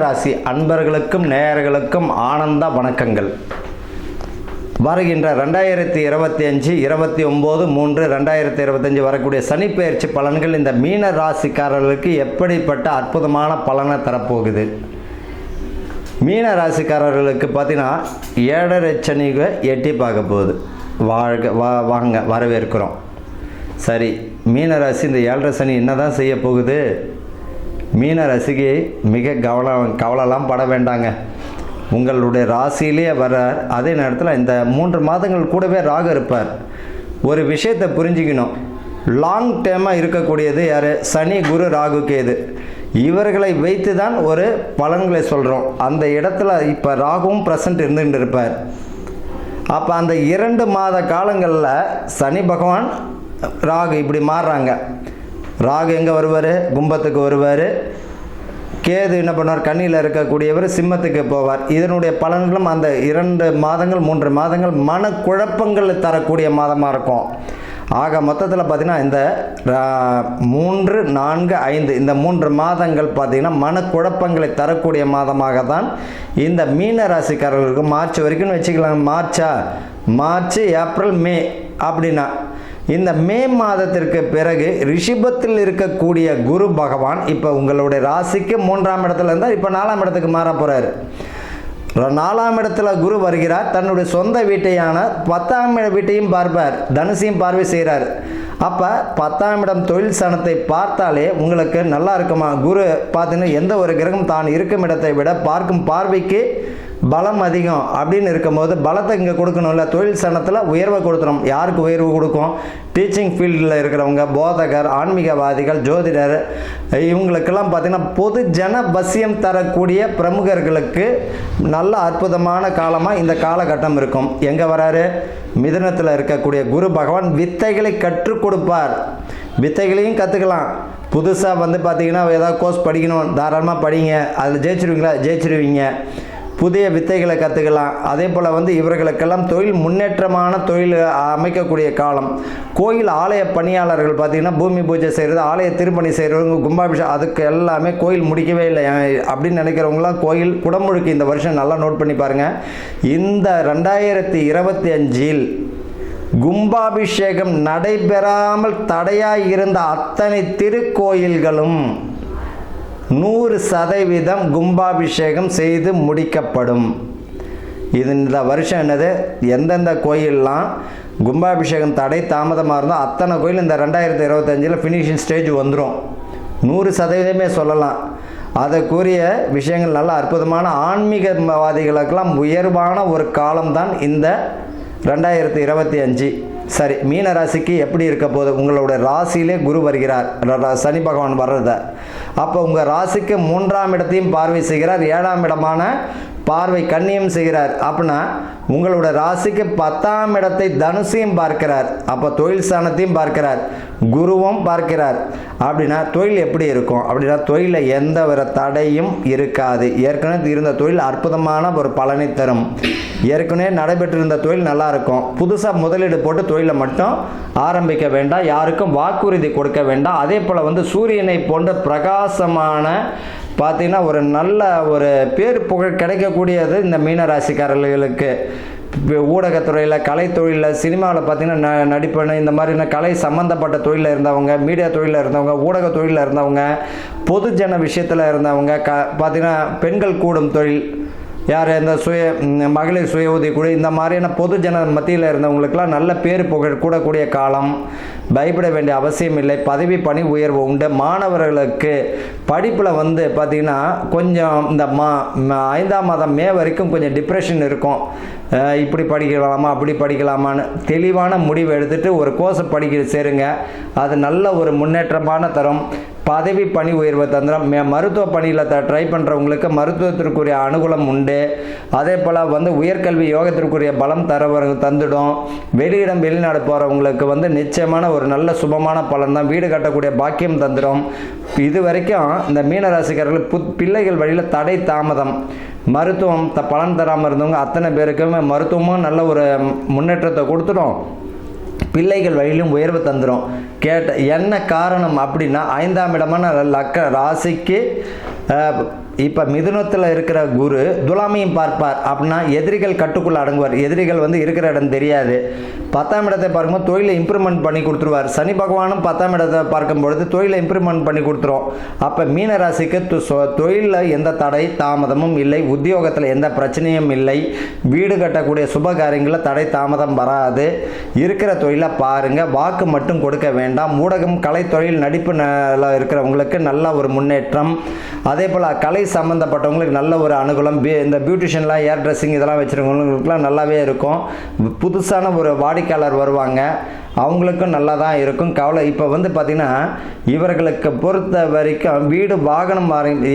மீனராசி அன்பர்களுக்கும் நேயர்களுக்கும் ஆனந்த வணக்கங்கள். வருகின்ற 2025 29/3/2025 வரக்கூடிய சனிப்பெயர்ச்சி பலன்கள் இந்த மீன ராசிக்காரர்களுக்கு எப்படிப்பட்ட அற்புதமான பலனை தரப்போகுது? மீன ராசிக்காரர்களுக்கு பார்த்தீங்கன்னா 7.5 சனியை எட்டி பார்க்க போகுது. வாங்க வரவேற்கிறோம். சரி, மீனராசி இந்த 7.5 சனி என்ன தான் செய்ய போகுது? மீனராசிக்கு மிக கவலைலாம் பட வேண்டாங்க. உங்களுடைய ராசியிலே வர்றார். அதே நேரத்தில் இந்த 3 மாதங்கள் கூடவே ராகு இருப்பார். ஒரு விஷயத்தை புரிஞ்சுக்கணும். லாங் டேர்மாக இருக்கக்கூடியது யார்? சனி, குரு, ராகு, கேது. இவர்களை வைத்து தான் ஒரு பலன்களை சொல்கிறோம். அந்த இடத்துல இப்போ ராகுவும் ப்ரெசன்ட் இருந்துகிட்டு இருப்பார். அப்போ அந்த 2 மாத காலங்களில் சனி பகவான் ராகு இப்படி மாறுறாங்க. ராகு எங்கே வருவார்? கும்பத்துக்கு வருவார். கேது என்ன பண்ணுவார்? கண்ணியில் இருக்கக்கூடியவர் சிம்மத்துக்கு போவார். இதனுடைய பலன்களும் அந்த 2 மாதங்கள் 3 மாதங்கள் மனக்குழப்பங்கள் தரக்கூடிய மாதமாக இருக்கும். ஆக மொத்தத்தில் பார்த்திங்கன்னா இந்த 3, 4, 5 இந்த 3 மாதங்கள் பார்த்திங்கன்னா மனக்குழப்பங்களை தரக்கூடிய மாதமாக தான் இந்த மீன ராசிக்காரர்களுக்கு மார்ச் வரைக்கும் வச்சுக்கலாம். மார்ச், ஏப்ரல், மே அப்படின்னா இந்த மே மாதத்திற்கு பிறகு ரிஷபத்தில் இருக்கக்கூடிய குரு பகவான் இப்போ உங்களுடைய ராசிக்கு 3ஆம் இடத்துல இருந்தால் இப்போ 4ஆம் இடத்துக்கு மாற போகிறார். 4ஆம் இடத்துல குரு வருகிறார். தன்னுடைய சொந்த வீட்டையான 10ஆம் வீட்டையும் பார்ப்பார். தனுசையும் பார்வை செய்கிறார். அப்போ 10ஆம் இடம் தொழில் ஸ்தானத்தை பார்த்தாலே உங்களுக்கு நல்லா இருக்குமா? குரு பார்த்தீங்கன்னா எந்த ஒரு கிரகம் தான் இருக்கும் இடத்தை விட பார்க்கும் பார்வைக்கு பலம் அதிகம் அப்படின்னு இருக்கும்போது பலத்தை இங்கே கொடுக்கணும்ல. தொழில் ஸ்தானத்தில் உயர்வை கொடுத்துரும். யாருக்கு உயர்வு கொடுக்கும்? டீச்சிங் ஃபீல்டில் இருக்கிறவங்க, போதகர், ஆன்மீகவாதிகள், ஜோதிடர், இவங்களுக்கெல்லாம் பார்த்திங்கன்னா பொது ஜன பஸ்யம் தரக்கூடிய பிரமுகர்களுக்கு நல்ல அற்புதமான காலமாக இந்த காலகட்டம் இருக்கும். எங்கே வராரு? மிதுனத்தில் இருக்கக்கூடிய குரு பகவான் வித்தைகளை கற்றுக் கொடுப்பார். வித்தைகளையும் கற்றுக்கலாம். புதுசாக பார்த்திங்கன்னா ஏதாவது கோர்ஸ் படிக்கணும், தாராளமாக படிங்க. அதில் ஜெயிச்சிருவீங்க. புதிய வித்தைகளை கற்றுக்கலாம். அதே போல் இவர்களுக்கெல்லாம் தொழில் முன்னேற்றமான தொழில் அமைக்கக்கூடிய காலம். கோயில் ஆலய பணியாளர்கள் பார்த்திங்கன்னா பூமி பூஜை செய்கிறது, ஆலய திருப்பணி செய்கிறவங்க, கும்பாபிஷேகம், அதுக்கு எல்லாமே கோயில் முடிக்கவே இல்லை அப்படின்னு நினைக்கிறவங்களாம் கோயில் குடமுழுக்கு இந்த வருஷம் நல்லா நோட் பண்ணி பாருங்கள். இந்த 2025 கும்பாபிஷேகம் நடைபெறாமல் தடையாக இருந்த அத்தனை திருக்கோயில்களும் 100% கும்பாபிஷேகம் செய்து முடிக்கப்படும். இந்த வருஷம் என்னது? எந்தெந்த கோயிலெலாம் கும்பாபிஷேகம் தடை தாமதமாக இருந்தால் அத்தனை கோயில் இந்த 2025 ஃபினிஷிங் ஸ்டேஜ் வந்துடும். 100% சொல்லலாம். அதற்குரிய விஷயங்கள் நல்ல அற்புதமான ஆன்மீகவாதிகளுக்கெல்லாம் உயர்வான ஒரு காலம்தான் இந்த 2025. சரி, மீன ராசிக்கு எப்படி இருக்க போகுது? உங்களோட ராசியிலே குரு வருகிறார். சனி பகவான் வர்றத அப்போ உங்கள் ராசிக்கு 3ஆம் இடத்தையும் பார்வை செய்கிறார். 7ஆம் இடமான பார்வை கன்னியும் செய்கிறார். அப்படின்னா உங்களோட ராசிக்கு 10ஆம் இடத்தை தனுசையும் பார்க்கிறார். அப்போ தொழில் ஸ்தானத்தையும் பார்க்கிறார், குருவும் பார்க்கிறார். அப்படின்னா தொழில் எப்படி இருக்கும்? அப்படின்னா தொழிலில் எந்த ஒரு தடையும் இருக்காது. ஏற்கனவே இருந்த தொழில் அற்புதமான ஒரு பலனை தரும். ஏற்கனவே நடைபெற்றிருந்த தொழில் நல்லா இருக்கும். புதுசாக முதலீடு போட்டு தொழிலை மட்டும் ஆரம்பிக்க வேண்டாம். யாருக்கும் வாக்குறுதி கொடுக்க வேண்டாம். அதே போல் சூரியனை போன்ற பிரகாசமான பார்த்தீங்கன்னா ஒரு நல்ல ஒரு பேர் புகழ் கிடைக்கக்கூடியது இந்த மீன ராசிக்காரர்களுக்கு. ஊடகத்துறையில், கலைத்தொழிலில், சினிமாவில் பார்த்திங்கன்னா நடிப்பேன், இந்த மாதிரி கலை சம்மந்தப்பட்ட தொழிலில் இருந்தவங்க, மீடியா தொழிலில் இருந்தவங்க, ஊடக தொழிலில் இருந்தவங்க, பொதுஜன விஷயத்தில் இருந்தவங்க, பார்த்திங்கன்னா பெண்கள் கூடும் தொழில், யார் இந்த மகளிர் சுய உதவிக்குழு, இந்த மாதிரியான பொதுஜன மத்தியில் இருந்தவங்களுக்கெல்லாம் நல்ல பேர் புகழ் கூடக்கூடிய காலம். பயப்பட வேண்டிய அவசியம் இல்லை. பதவி பணி உயர்வு உண்டு. மாணவர்களுக்கு படிப்பில் பார்த்திங்கன்னா கொஞ்சம் இந்த 5ஆம் மாதம் மே வரைக்கும் கொஞ்சம் டிப்ரெஷன் இருக்கும். இப்படி படிக்கலாமா அப்படி படிக்கலாமான்னு தெளிவான முடிவு எடுத்துகிட்டு ஒரு கோர்ஸை படிக்க சேருங்க. அது நல்ல ஒரு முன்னேற்றமான தரும். பதவி பணி உயர்வு தந்திரம். மருத்துவ பணியில் ட்ரை பண்ணுறவங்களுக்கு மருத்துவத்திற்குரிய அனுகூலம் உண்டு. அதே போல் உயர்கல்வி யோகத்திற்குரிய பலம் தந்துடும். வெளியிடம் வெளிநாடு போகிறவங்களுக்கு நிச்சயமான ஒரு நல்ல சுபமான பலன் தான். வீடு கட்டக்கூடிய பாக்கியம் தந்துடும். இது வரைக்கும் இந்த மீனராசிக்காரர்கள் பிள்ளைகள் வழியில் தடை தாமதம், மருத்துவம் பலன் தராமல் இருந்தவங்க அத்தனை பேருக்குமே மருத்துவமும் நல்ல ஒரு முன்னேற்றத்தை கொடுத்துடும். பிள்ளைகள் வழியிலும் உயர்வு தந்துடும். என்ன காரணம் அப்படின்னா 5ஆம் இடமான ராசிக்கு இப்போ மிதுனத்தில் இருக்கிற குரு துலாமையும் பார்ப்பார். அப்படின்னா எதிரிகள் கட்டுக்குள்ளே அடங்குவார். எதிரிகள் இருக்கிற இடம் தெரியாது. 10ஆம் இடத்தை பார்க்கும்போது தொழிலை இம்ப்ரூவ்மெண்ட் பண்ணி கொடுத்துருவார். சனி பகவானும் 10ஆம் இடத்தை பார்க்கும்பொழுது தொழிலை இம்ப்ரூவ்மெண்ட் பண்ணி கொடுத்துரும். அப்போ மீன ராசிக்கு தொழிலில் எந்த தடை தாமதமும் இல்லை, உத்தியோகத்தில் எந்த பிரச்சனையும் இல்லை, வீடு கட்டக்கூடிய சுப காரியங்களில் தடை தாமதம் வராது. இருக்கிற தொழிலை பாருங்கள், வாக்கு மட்டும் கொடுக்க வேண்டாம். ஊடகம், கலை, தொழில், நடிப்பு இருக்கிறவங்களுக்கு நல்ல ஒரு முன்னேற்றம். அதே போல் கலை சம்மந்தப்பட்டவங்களுக்கு நல்ல ஒரு அனுகூலம். இந்த பியூட்டிஷியன்லாம், ஏர் ட்ரெஸ்ஸிங் இதெல்லாம் வச்சுருக்கவங்களுக்குலாம் நல்லாவே இருக்கும். புதுசான ஒரு வாடிக்கையாளர் வருவாங்க, அவங்களுக்கும் நல்லா தான் இருக்கும். கவலை இப்போ பார்த்திங்கன்னா இவர்களுக்கு பொறுத்த வரைக்கும் வீடு வாகனம்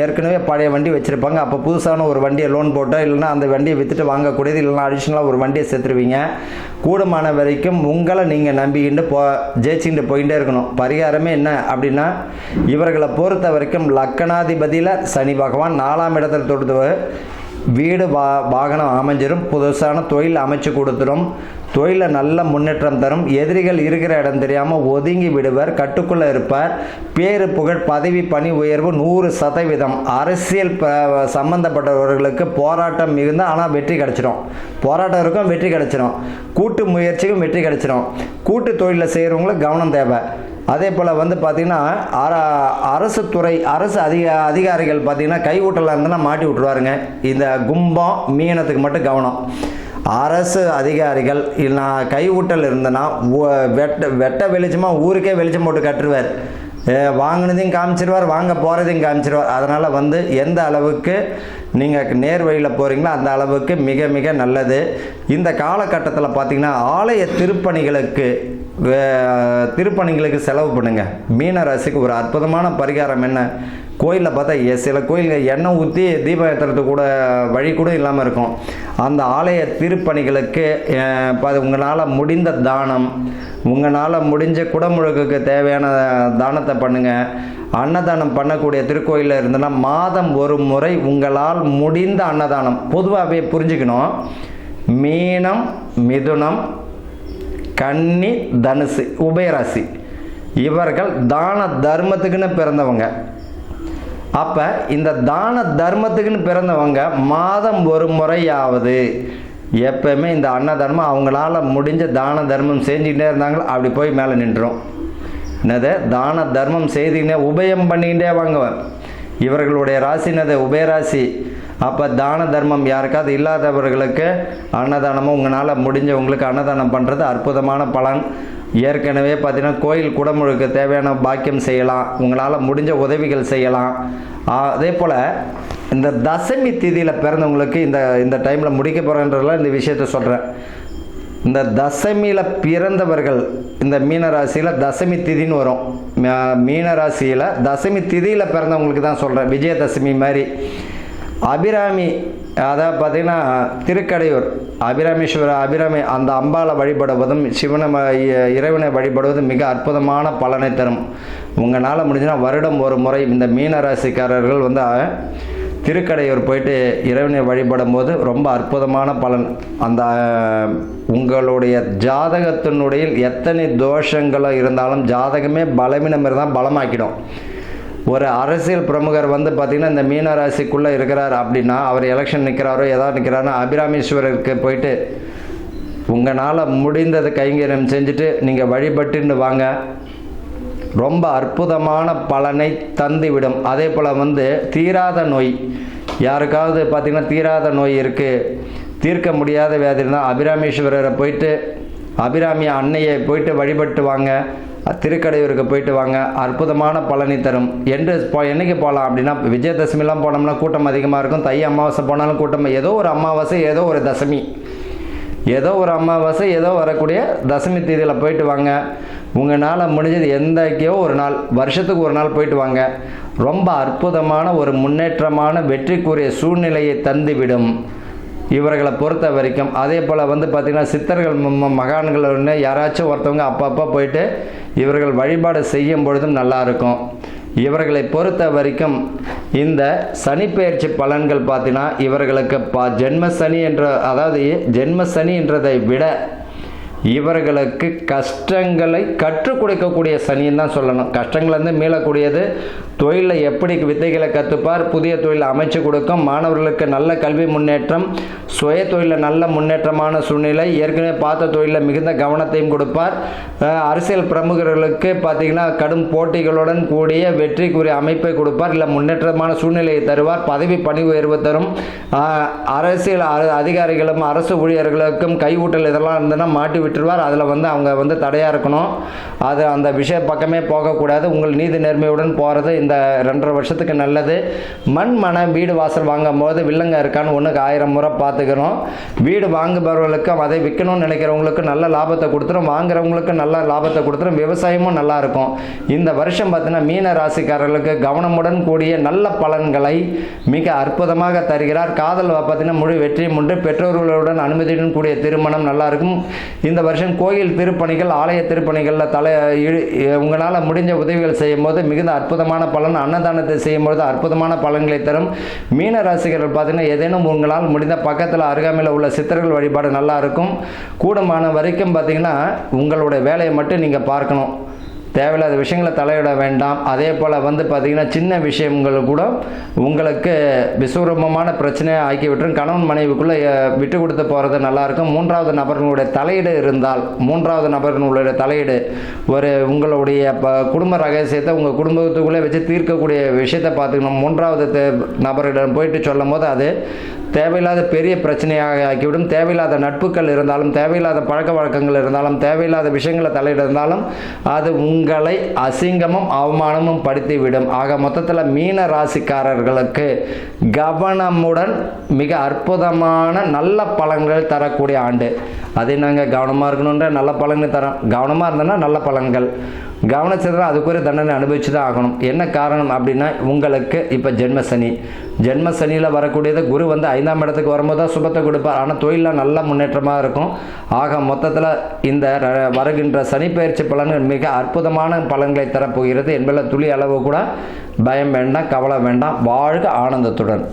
ஏற்கனவே பழைய வண்டி வச்சுருப்பாங்க. அப்போ புதுசான ஒரு வண்டியை லோன் போட்டோ இல்லைன்னா அந்த வண்டியை விற்றுட்டு வாங்கக்கூடியது, இல்லைன்னா அடிஷ்னலாக ஒரு வண்டியை சேர்த்துருவீங்க. கூடுமான வரைக்கும் உங்களை நீங்கள் நம்பிக்கிட்டு ஜெயிச்சுக்கிட்டு போயிட்டே இருக்கணும். பரிகாரமே என்ன அப்படின்னா, இவர்களை பொறுத்த வரைக்கும் லக்கணாதிபதியில் சனி பகவான் 4ஆம் இடத்தில் தொடுத்து வீடு வாகனம் அமைஞ்சிடும். புதுசான தொழில் அமைச்சு கொடுத்துடும். தொழிலில் நல்ல முன்னேற்றம் தரும். எதிரிகள் இருக்கிற இடம் தெரியாமல் ஒதுங்கி விடுவர். கட்டுக்குள்ளே இருப்பார். பேரு, புகழ், பதவி, பணி உயர்வு 100%. அரசியல் சம்பந்தப்பட்டவர்களுக்கு போராட்டம் மிகுந்த, ஆனால் வெற்றி கிடைச்சிடும். போராட்டம் இருக்கும், வெற்றி கிடைச்சிடும். கூட்டு முயற்சிக்கும் வெற்றி கிடைச்சிடும். கூட்டு தொழிலில் செய்கிறவங்களுக்கு கவனம் தேவை. அதே போல் பார்த்திங்கன்னா அரசு துறை, அரசு அதிகாரிகள் பார்த்திங்கன்னா கை ஊட்டலாம் இருந்தனா மாட்டி விட்டுருவாருங்க. இந்த கும்பம் மீனத்துக்கு மட்டும் கவனம். அரசு அதிகாரிகள் இல்லை கை ஊட்டல் இருந்தனா வெட்ட வெளிச்சமாக ஊருக்கே வெளிச்சம் போட்டு கட்டுருவார். வாங்கினதையும் காமிச்சிருவார், வாங்க போகிறதையும் காமிச்சிருவார். அதனால் எந்த அளவுக்கு நீங்கள் நேர் வழியில் போகிறீங்களோ அந்த அளவுக்கு மிக மிக நல்லது. இந்த காலகட்டத்தில் பார்த்திங்கன்னா ஆலய திருப்பணிகளுக்கு செலவு பண்ணுங்கள். மீன ராசிக்கு ஒரு அற்புதமான பரிகாரம் என்ன, கோயிலில் பார்த்தா சில கோயில்கள் எண்ணெய் ஊற்றி தீபம் ஏற்றுறதுக்கு கூட வழி கூட இல்லாமல் இருக்கும். அந்த ஆலய திருப்பணிகளுக்கு உங்களால் முடிந்த தானம், உங்களால் முடிஞ்ச குடமுழுக்குக்கு தேவையான தானத்தை பண்ணுங்கள். அன்னதானம் பண்ணக்கூடிய திருக்கோயிலில் இருந்தனா மாதம் ஒரு முறை உங்களால் முடிந்த அன்னதானம். பொதுவாகவே புரிஞ்சுக்கணும், மீனம், மிதுனம், கன்னி, தனுசு, உபயராசி இவர்கள் தான தர்மத்துக்குன்னு பிறந்தவங்க. அப்போ இந்த தான தர்மத்துக்குன்னு பிறந்தவங்க மாதம் ஒரு முறையாவது எப்பவுமே இந்த அன்னதர்மம் அவங்களால முடிஞ்ச தான தர்மம் செஞ்சுக்கிட்டே இருந்தாங்களோ அப்படி போய் மேலே நின்றுடும். என்னது, தான தர்மம் செய்துக்கிட்டே உபயம் பண்ணிக்கிட்டே வாங்குவேன். இவர்களுடைய ராசினது உபயராசி. அப்போ தான தர்மம் யாருக்காவது இல்லாதவர்களுக்கு அன்னதானமும் உங்களால் முடிஞ்சவங்களுக்கு அன்னதானம் பண்ணுறது அற்புதமான பலன். ஏற்கனவே பார்த்தீங்கன்னா கோயில் குடமுழுக்கு தேவையான பாக்கியம் செய்யலாம், உங்களால் முடிஞ்ச உதவிகள் செய்யலாம். அதே போல் இந்த தசமி திதியில் பிறந்தவங்களுக்கு இந்த டைமில் முடிக்க போகிறன்றதுல இந்த விஷயத்த சொல்கிறேன். இந்த தசமியில் பிறந்தவர்கள் இந்த மீனராசியில் தசமி திதின்னு வரும். மீனராசியில் தசமி திதியில் பிறந்தவங்களுக்கு தான் சொல்கிறேன். விஜயதசமி மாதிரி அபிராமி, அதாவது பார்த்திங்கன்னா திருக்கடையூர் அபிராமி அந்த அம்பாளை வழிபடுவதும் இறைவனை வழிபடுவதும் மிக அற்புதமான பலனை தரும். உங்களால் முடிஞ்சுன்னா வருடம் ஒரு முறை இந்த மீனராசிக்காரர்கள் திருக்கடையூர் போயிட்டு இறைவனை வழிபடும் போது ரொம்ப அற்புதமான பலன். அந்த உங்களுடைய ஜாதகத்தினுடைய எத்தனை தோஷங்களும் இருந்தாலும் ஜாதகமே பலவீனம் இருந்தால் பலமாக்கிடும். ஒரு அரசியல் பிரமுகர் பார்த்திங்கன்னா இந்த மீனராசிக்குள்ளே இருக்கிறார் அப்படின்னா, அவர் எலெக்ஷன் நிற்கிறாரோ ஏதாவது நிற்கிறாரோ அபிராமீஸ்வரருக்கு போயிட்டு உங்களால் முடிந்தது கைங்கரியம் செஞ்சுட்டு நீங்கள் வழிபட்டுன்னு வாங்க. ரொம்ப அற்புதமான பலனை தந்துவிடும். அதே போல் தீராத நோய் யாருக்காவது பார்த்திங்கன்னா தீராத நோய் இருக்குது, தீர்க்க முடியாத வியாதி இருந்தால் அபிராமீஸ்வரரை போயிட்டு அபிராமி அன்னையை போயிட்டு வழிபட்டு வாங்க. திருக்கடையூருக்கு போயிட்டு வாங்க, அற்புதமான பலனை தரும். என்றைக்கு போகலாம் அப்படின்னா, விஜயதசமிலாம் போனோம்னா கூட்டம் அதிகமாக இருக்கும். தை அமாவாசை போனாலும் கூட்டம், ஏதோ ஒரு அமாவாசை, ஏதோ ஒரு தசமி, ஏதோ ஒரு அமாவாசை, ஏதோ வரக்கூடிய தசமி தேதியில் போயிட்டு வாங்க. உங்களால் முடிஞ்சது எந்தக்கையோ ஒரு நாள், வருஷத்துக்கு ஒரு நாள் போயிட்டு வாங்க. ரொம்ப அற்புதமான ஒரு முன்னேற்றமான வெற்றிக்குரிய சூழ்நிலையை தந்துவிடும் இவர்களை பொறுத்த வரைக்கும். அதே போல் பார்த்திங்கன்னா சித்தர்கள் மகான்கள் யாராச்சும் ஒருத்தவங்க அப்பப்போ போயிட்டு இவர்கள் வழிபாடு செய்யும் பொழுதும் நல்லாயிருக்கும். இவர்களை பொறுத்த வரைக்கும் இந்த சனிப்பெயர்ச்சி பலன்கள் பார்த்தீங்கன்னா இவர்களுக்கு ஜென்ம சனி என்ற, அதாவது ஜென்ம சனி என்றதை விட இவர்களுக்கு கஷ்டங்களை கற்றுக் கொடுக்கக்கூடிய சனின்னு தான் சொல்லணும். கஷ்டங்கள்லேருந்து மீளக்கூடியது. தொழிலில் எப்படி வித்தைகளை கற்றுப்பார், புதிய தொழிலை அமைச்சு கொடுக்கும். மாணவர்களுக்கு நல்ல கல்வி முன்னேற்றம், சுய தொழிலில் நல்ல முன்னேற்றமான சூழ்நிலை, ஏற்கனவே பார்த்த தொழிலில் மிகுந்த கவனத்தையும் கொடுப்பார். அரசியல் பிரமுகர்களுக்கு பார்த்திங்கன்னா கடும் போட்டிகளுடன் கூடிய வெற்றிக்குரிய அமைப்பை கொடுப்பார், இல்லை முன்னேற்றமான சூழ்நிலையை தருவார். பதவி பணி உயர்வு தரும். அரசியல் அதிகாரிகளும் அரசு ஊழியர்களுக்கும் கையூட்டல் இதெல்லாம் இருந்ததுன்னா மாட்டி விட்டுருவார். அதில் அவங்க தடையாக இருக்கணும். அது அந்த விஷய பக்கமே போகக்கூடாது. உங்கள் நீதி நேர்மையுடன் போகிறது இந்த 2.5 வருஷத்துக்கு நல்லது. மன வீடு வாசல் வாங்கும் போது வில்லங்க இருக்கான்னு 1க்கு 1000 முறை பார்த்துக்கணும். வீடு வாங்குபவர்களுக்கும் அதை விற்கணும்னு நினைக்கிறவங்களுக்கு நல்ல லாபத்தை கொடுத்துரும், வாங்குறவங்களுக்கு நல்ல லாபத்தை கொடுத்துரும். விவசாயமும் நல்லா இருக்கும். இந்த வருஷம் பார்த்தீங்கன்னா மீன ராசிக்காரர்களுக்கு கவனமுடன் கூடிய நல்ல பலன்களை மிக அற்புதமாக தருகிறார். காதல் பார்த்தீங்கன்னா முழு வெற்றியும் உண்டு. பெற்றோர்களுடன் அனுமதியுடன் கூடிய திருமணம் நல்லா இருக்கும். இந்த வருஷம் கோயில் திருப்பணிகள், ஆலய திருப்பணிகளில் உங்களால் முடிஞ்ச உதவிகள் செய்யும் போது மிகுந்த அற்புதமான பலன். அன்னதானத்தை செய்யும்போது அற்புதமான பலன்களை தரும். மீன ராசிகர்கள் பார்த்தீங்கன்னா ஏதேனும் உங்களால் முடிந்த பக்கத்தில் அருகாமையில் உள்ள சித்தர்கள் வழிபாடு நல்லா இருக்கும். கூடுமான வரைக்கும் பார்த்தீங்கன்னா உங்களுடைய வேலையை மட்டும் நீங்கள் பார்க்கணும். தேவையில்லாத விஷயங்களை தலையிட வேண்டாம். அதே போல் பார்த்திங்கன்னா சின்ன விஷயங்கள் கூட உங்களுக்கு விஸ்வரூபமான பிரச்சனையை ஆக்கி விட்டுரும். கணவன் மனைவிக்குள்ளே விட்டு கொடுத்து போகிறது நல்லாயிருக்கும். 3வது நபர்களுடைய தலையீடு இருந்தால், 3வது நபர்களுடைய தலையீடு உங்களுடைய குடும்ப ரகசியத்தை உங்கள் குடும்பத்துக்குள்ளே வச்சு தீர்க்கக்கூடிய விஷயத்தை பார்த்துக்கணும். 3வது நபரிடம் போயிட்டு சொல்லும் போது அது தேவையில்லாத பெரிய பிரச்சனையாக ஆக்கிவிடும். தேவையில்லாத நட்புகள் இருந்தாலும், தேவையில்லாத பழக்க வழக்கங்கள் இருந்தாலும், தேவையில்லாத விஷயங்களை தலையிட இருந்தாலும் அது உங்களை அசிங்கமும் அவமானமும் படுத்திவிடும். ஆக மொத்தத்தில் மீன ராசிக்காரர்களுக்கு கவனமுடன் மிக அற்புதமான நல்ல பலன்கள் தரக்கூடிய ஆண்டு. அதை நாங்கள் கவனமாக இருக்கணுன்ற நல்ல பலன்கள் தரோம். கவனமாக இருந்தோன்னா நல்ல பலன்கள், கவனிச்சதுனா அதுக்குரிய தண்டனை அனுபவிச்சு தான் ஆகணும். என்ன காரணம் அப்படின்னா உங்களுக்கு இப்போ ஜென்ம சனியில் வரக்கூடியது குரு 5ஆம் இடத்துக்கு வரும்போது தான் சுபத்தை கொடுப்பார். ஆனால் தொழிலில் நல்ல முன்னேற்றமாக இருக்கும். ஆக மொத்தத்தில் இந்த வருகின்ற சனி பயிற்சி பலன்கள் மிக அற்புதமான பலன்களை தரப்போகிறது என்பதில் துளி அளவு கூட பயம் வேண்டாம், கவலை வேண்டாம். வாழ்க ஆனந்தத்துடன்.